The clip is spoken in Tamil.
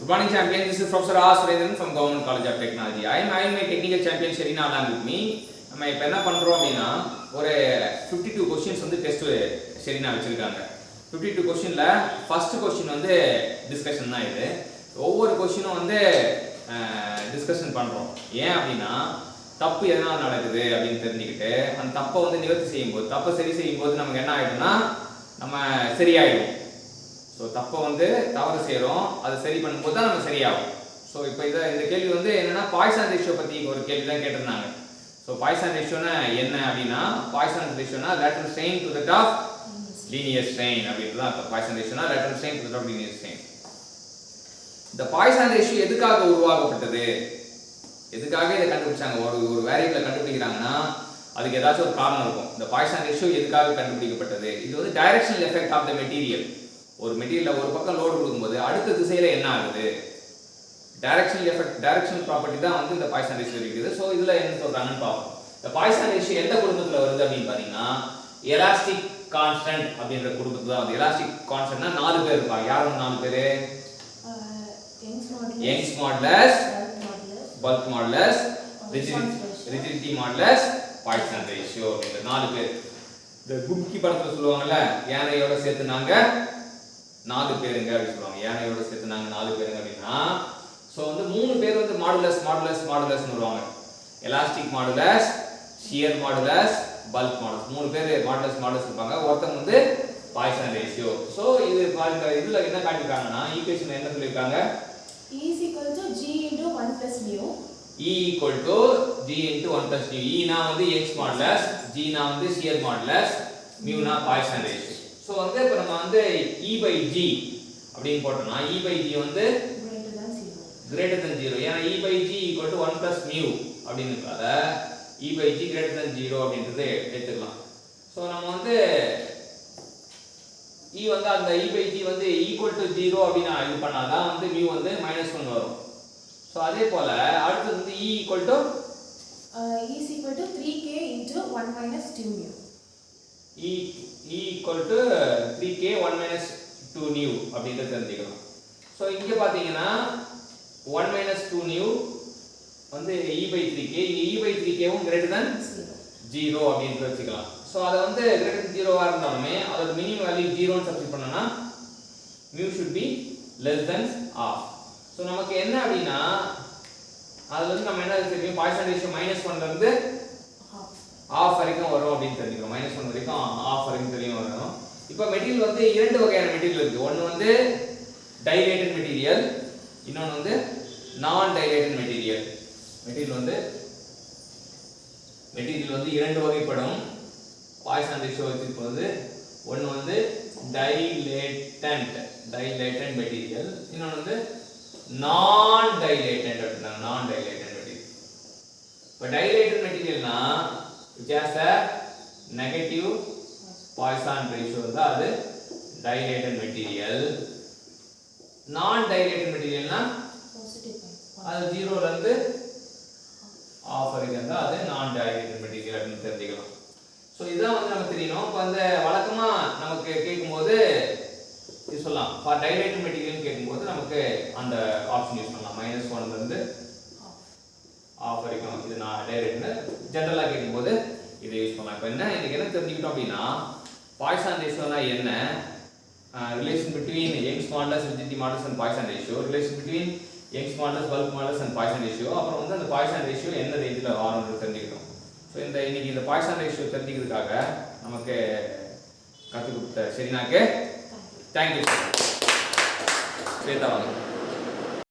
Good morning, champion. This is Professor R. Surendran from Government College of Technology. I am my technical champion Sherina along with me. நம்ம இப்போ என்ன பண்ணுறோம் அப்படின்னா ஒரு 52 கொஸ்டின்ஸ் வந்து டெஸ்ட் ஷெரினா வச்சுருக்காங்க. 52 கொஸ்டினில் ஃபர்ஸ்ட் கொஸ்டின் வந்து டிஸ்கஷன் தான். இது ஒவ்வொரு கொஸ்டினும் வந்து டிஸ்கஷன் பண்ணுறோம். ஏன் அப்படின்னா தப்பு எதனால் நடக்குது அப்படின்னு தெரிஞ்சுக்கிட்டு அந்த தப்பை வந்து நிவர்த்தி செய்யும்போது, தப்பை சரி செய்யும்போது நமக்கு என்ன ஆகிடும்னா நம்ம சரியாயிடும். ஸோ தப்பை வந்து தவறு செய்கிறோம், அது சரி பண்ணும்போது தான் நம்ம சரியாகும். ஸோ இப்போ இந்த கேள்வி வந்து என்னென்னா பாய்சான் ரேஷியோ பற்றி ஒரு கேள்வி தான் கேட்டிருந்தாங்க. ஸோ பாய்சான் ரேஷியோனா என்ன அப்படின்னா, பாய்சான் ரேஷியோனா lateral strain to the top linear strain அப்படின்றது தான். பாய்சான் ரேஷியோனா lateral strain to the top linear strain. இந்த பாய்சான் ரேஷியோ எதுக்காக உருவாக்கப்பட்டது, எதுக்காக இதை கண்டுபிடிச்சாங்க? ஒரு வேரியபிளை கண்டுபிடிக்கிறாங்கன்னா அதுக்கு ஏதாச்சும் ஒரு காரணம் இருக்கும். இந்த பாய்சான் ரேஷியோ எதுக்காக கண்டுபிடிக்கப்பட்டது? இது வந்து directional effect of the material. ஒரு மெட்டீரியல் ஒரு பக்கம் லோடு கொடுக்கும்போது அடுத்த திசையில என்ன ஆகுது, டைரக்ஷனல் எஃபெக்ட், டைரக்ஷனல் ப்ராப்பர்ட்டி தான் வந்து இந்த பாய்சான் ரேஷியோ இருக்குது. ஸோ இதுல என்ன சொல்றாங்கன்னு பார்ப்போம். இந்த பாய்சான் ரேஷியோ எந்த குடும்பத்தில் வருது அப்படின்னு பார்த்தீங்கன்னா எலாஸ்டிக் கான்ஸ்டன்ட் அப்படின்ற குடும்பத்தில் தான் வந்து. எலாஸ்டிக் கான்ஸ்டன்ட்னா 4 பேர் இருப்பாங்க. யாரும் 4 பேர்? Young's modulus, bulk modulus, rigidity modulus, Poisson ratio அப்படின்ற 4 பேர். இந்த கும்கி படத்துல சொல்லுவாங்கல்ல, யானையோட சேர்த்து நாங்க 4 பேருங்க அப்படின்னு சொல்லுவாங்க. யானையோட சேர்த்து நாங்க 4 பேருங்க அப்படின்னா, ஸோ வந்து 3 பேர் வந்து மாடுலஸ் மாடுலஸ் மாடுலஸ்னு வருவாங்க. Elastic modulus, shear modulus, bulk modulus, 3 பேர் மாடுலஸ் மாடுலஸ் இருப்பாங்க. ஒருத்தங்க வந்து பாய்சான் ரேஷியோ. ஸோ இது பாருங்க, இதுல என்ன காட்டிருக்காங்கன்னா ஈக்குவேஷன் என்ன சொல்லியிருக்காங்க? E is equal to G into 1 plus mu. E equal to G into 1 plus mu. E na வந்து X மாடுலஸ், G na வந்து shear modulus, mu na Poisson ratio. So வந்து இப்போ நம்ம வந்து E by G அப்படின்னு போட்டோம்னா E by G வந்து greater than 0. ஏன்னா E by G equal to 1 plus mu அப்படின்னு இருக்காத E by G greater than 0 அப்படின்றத எடுத்துக்கலாம். ஸோ நம்ம வந்து E வந்து அந்த E by G வந்து equal to 0 அப்படின்னு இது பண்ணாதான் வந்து mu வந்து -1 வரும். ஸோ அதே போல அடுத்து வந்து E equal to E is equal to 3k into 1 minus 2 mu. E equal to 3k 1 minus 2 nu அப்படின்றது தெரிஞ்சுக்கலாம். ஸோ இங்கே பார்த்தீங்கன்னா 1 minus 2 nu வந்து E by 3k, இங்கே E by 3k வும் greater than 0 அப்படின்னு வச்சுக்கலாம். ஸோ அதை வந்து greater than 0 இருந்தாலுமே அதோட மினிமம் வேல்யூ 0ன்னு சப்ஸ்டிட் பண்ணனா mu should be less than half. So நமக்கு என்ன அப்படின்னா அதுல இருந்து நம்ம என்ன தெரியும், பாய்சான் ரேஷியோ -1 ல இருந்து half வரைக்கும் வரும் அப்படின்னு தெரிஞ்சுக்கிறோம். -1 வரைக்கும் half வரைக்கும் தெரியும் வரும். இப்போ மெட்டீரியல் வந்து 2 வகையான மெட்டீரியல் இருக்கு. ஒன்னு வந்து டைலேட்டட் மெட்டீரியல், இன்னொன்னு வந்து நான் டைலேட்டட் மெட்டீரியல். மெட்டீரியல் வந்து 2 வகைப்படும். பாய்சான் ரேஷியோ வச்சிருப்பது ஒன்னு வந்து டைலேட்டன்ட் மெட்டீரியல், இன்னொன்னு வந்து நான் டைலேட்டன்ட் அப்படினா நான் டைலேட்டன்ட் மெட்டீரியல். இப்போ dilated மெட்டீரியல்னா which has a negative Poisson ratio தான் அது dilated material. non dilated material னா அது 0 ல இருந்து half வரைக்கும் தான் அது non dilated material அப்படின்னு தெரிஞ்சுக்கலாம். சோ இதான் வந்து நமக்கு தெரியணும். இப்போ அந்த வழக்கமா நமக்கு கேக்கும்போது இது சொல்லலாம், for dilated material கேக்கும்போது நமக்கு அந்த ஆப்ஷன் யூஸ் பண்ணலாம். -1 ல இருந்து half வரைக்கும் இது நான் டைரக்ட்னு ஜெனரலா கேக்கும்போது இதை யூஸ் பண்ணலாம். இப்போ இன்னைக்கு என்ன தெரிஞ்சுக்கிட்டோம் அப்படின்னா பாய்சான் ரேஷியோனா என்ன, relation between Young's modulus, rigidity modulus and Poisson ratio, relation between Young's modulus, bulk modulus and Poisson ratio, அப்புறம் வந்து அந்த பாய்சான் ரேஷியோ என்ன ரேஞ்சில் வரும்னு தெரிஞ்சுக்கிட்டோம். ஸோ இன்னைக்கு இந்த பாய்சான் ரேஷியோ தெரிஞ்சுக்கிறதுக்காக நமக்கு கற்றுக் கொடுத்த ஷெரினாக்கு தேங்க்யூ. ஸ்வேதா வாங்க.